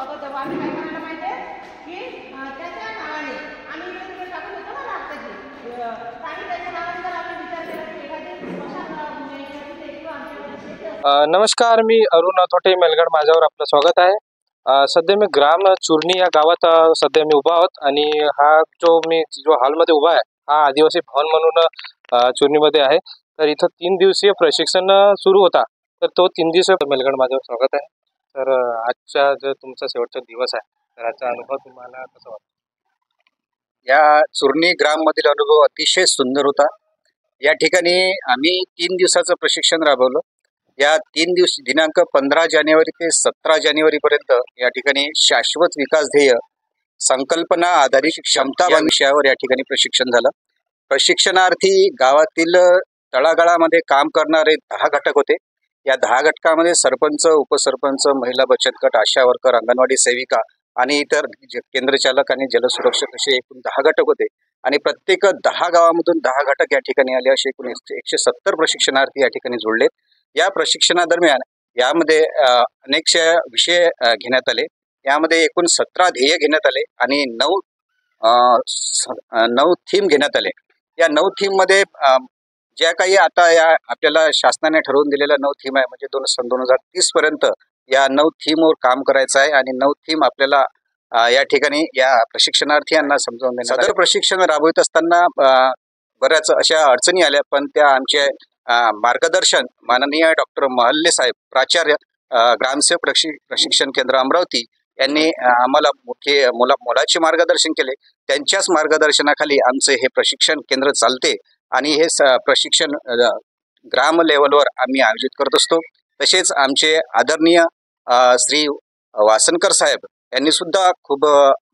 स्वागत आहे. आम्ही काय करायला पाहिजे की त्याच्या नावाने आम्ही इकडे टाकून देतो ना लागतं की काही त्याच्या नावाने जर आम्ही विचार केला की एखादी नमस्कार, मी अरुण थोटे मेलगड माझ्यावर आपलं स्वागत आहे. सध्या मी ग्राम चुरणी या गावात सध्या मी उभा आहोत आणि हा जो हॉलमध्ये उभा आहे हा आदिवासी भवन म्हणून चुरणीमध्ये आहे. तर इथं 3 दिवसीय प्रशिक्षण सुरू होता. तर तो 3 दिवसीय मेलगड माझ्यावर स्वागत आहे. तर आजचा जो तुमचा शेवटचा दिवस आहे तर आजचा अनुभव तुम्हाला कसा वाटतो? या चुरणी ग्राम मधील अनुभव अतिशय सुंदर होता. या ठिकाणी आम्ही 3 दिवसाचं प्रशिक्षण राबवलं. या 3 दिवस दिनांक 15 जानेवारी ते 17 जानेवारी पर्यंत या ठिकाणी शाश्वत विकास ध्येय संकल्पना आधारित क्षमता या विषयावर या ठिकाणी प्रशिक्षण झालं. प्रशिक्षणार्थी गावातील तळागाळामध्ये काम करणारे 10 घटक होते. या 10 घटकामध्ये सरपंच, उपसरपंच, महिला बचत गट, आशा वर्कर, अंगणवाडी सेविका आणि इतर केंद्रचालक आणि जलसुरक्षक असे एकूण 10 घटक होते आणि प्रत्येक 10 गावामधून 10 घटक या ठिकाणी आले. असे एकूण 170 प्रशिक्षणार्थी या ठिकाणी जोडलेत. या प्रशिक्षणादरम्यान यामध्ये अनेकशे विषय घेण्यात आले. यामध्ये एकूण 17 ध्येय घेण्यात आले आणि 9 थीम घेण्यात आले. या 9 थीम मध्ये ज्या काही आता या आपल्याला शासनाने ठरवून दिलेल्या 9 थीम आहे म्हणजे 2030 पर्यंत या 9 थीमवर काम करायचं आहे आणि 9 थीम आपल्याला या ठिकाणी या प्रशिक्षणार्थींना समजावून देण्यात आले. सदर प्रशिक्षण राबवित असताना बऱ्याच अशा अडचणी आल्या, पण त्या आमचे मार्गदर्शन माननीय डॉक्टर महल्ले साहेब, प्राचार्य ग्रामसेवक प्रशिक्षण केंद्र अमरावती यांनी आम्हाला मोलाचे मार्गदर्शन केले. त्यांच्याच मार्गदर्शनाखाली आमचे हे प्रशिक्षण केंद्र चालते आणि हे प्रशिक्षण ग्राम लेवलवर आम्ही आयोजित करत असतो. तसेच आमचे आदरणीय श्री वासनकर साहेब यांनी सुद्धा खूप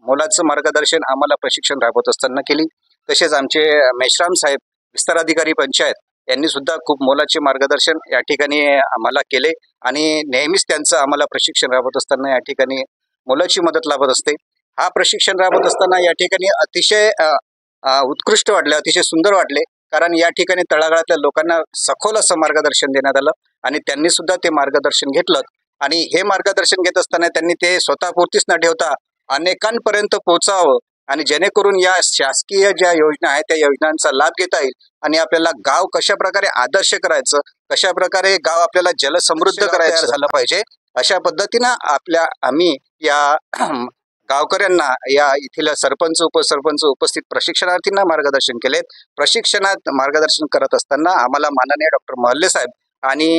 मोलाचं मार्गदर्शन आम्हाला प्रशिक्षण राबवत असताना केली. तसेच आमचे मेश्राम साहेब विस्तार अधिकारी पंचायत यांनी सुद्धा खूप मोलाचे मार्गदर्शन या ठिकाणी आम्हाला केले आणि नेहमीच त्यांचं आम्हाला प्रशिक्षण राबवत असताना या ठिकाणी मोलाची मदत लाभत असते. हा प्रशिक्षण राबवत असताना या ठिकाणी अतिशय उत्कृष्ट वाटले, अतिशय सुंदर वाटले, कारण या ठिकाणी तळागाळातल्या लोकांना सखोल असं मार्गदर्शन देण्यात आलं आणि त्यांनी सुद्धा ते मार्गदर्शन घेतलं आणि हे मार्गदर्शन घेत असताना त्यांनी ते स्वतःपुरतीच न ठेवता अनेकांपर्यंत पोहोचावं आणि जेणेकरून या शासकीय ज्या योजना आहेत त्या योजनांचा लाभ घेता येईल आणि आपल्याला गाव कशा प्रकारे आदर्श करायचं, कशा प्रकारे गाव आपल्याला जलसमृद्ध करायचं झालं पाहिजे, अशा पद्धतीनं आम्ही या गावकऱ्यांना, या इथल्या सरपंच, उपसरपंच, उपस्थित प्रशिक्षणार्थींना मार्गदर्शन केलेत. प्रशिक्षणात मार्गदर्शन करत असताना आम्हाला माननीय डॉक्टर महल्ले साहेब आणि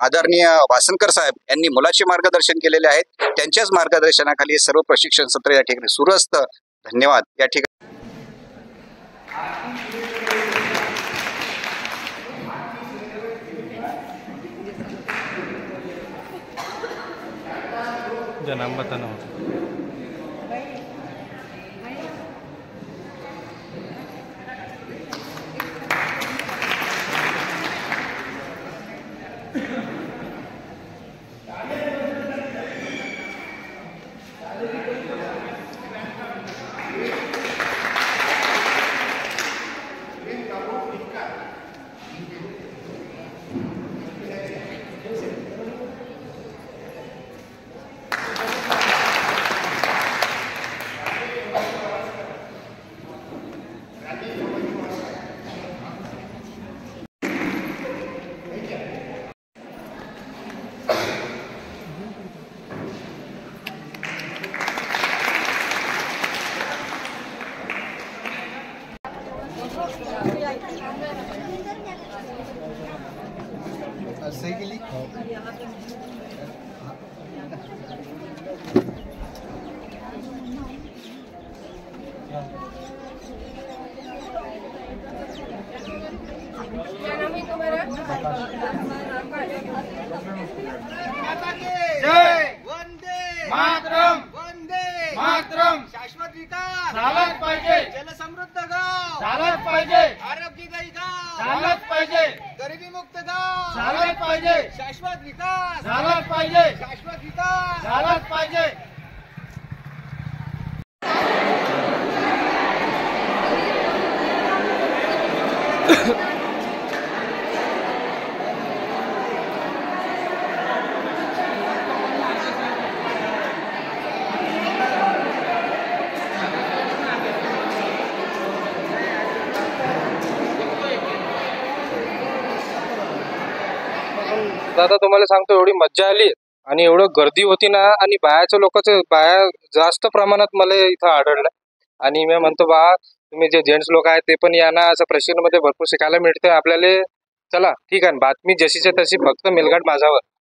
आदरणीय वासनकर साहेब यांनी मोलाचे मार्गदर्शन केलेले आहेत. त्यांच्याच मार्गदर्शनाखाली सर्व प्रशिक्षण सत्र या ठिकाणी सुरू असतं. धन्यवाद. या ठिकाणी नाम बताना होता. सही केली. शाश्वत विकास झालाच पाहिजे, जलसमृद्ध गाव झालाच पाहिजे, आरोग्यदायी गाव झालाच पाहिजे, गरिबी मुक्त गाव झालाच पाहिजे, शाश्वत विकास झालाच पाहिजे, शाश्वत विकास झालाच पाहिजे. दादा तुम्हाला सांगतो एवढी मज्जा आली आणि एवढं गर्दी होती ना आणि बाया जास्त प्रमाणात मला इथं आढळलं आणि मी म्हणतो बा तुम्ही जे जेंट्स लोक आहेत ते पण या ना, असं प्रशिक्षणमध्ये भरपूर शिकायला मिळते आपल्याला. चला ठीक आहे, बातमी जशीच्या तशी फक्त मेलघाट माझावर.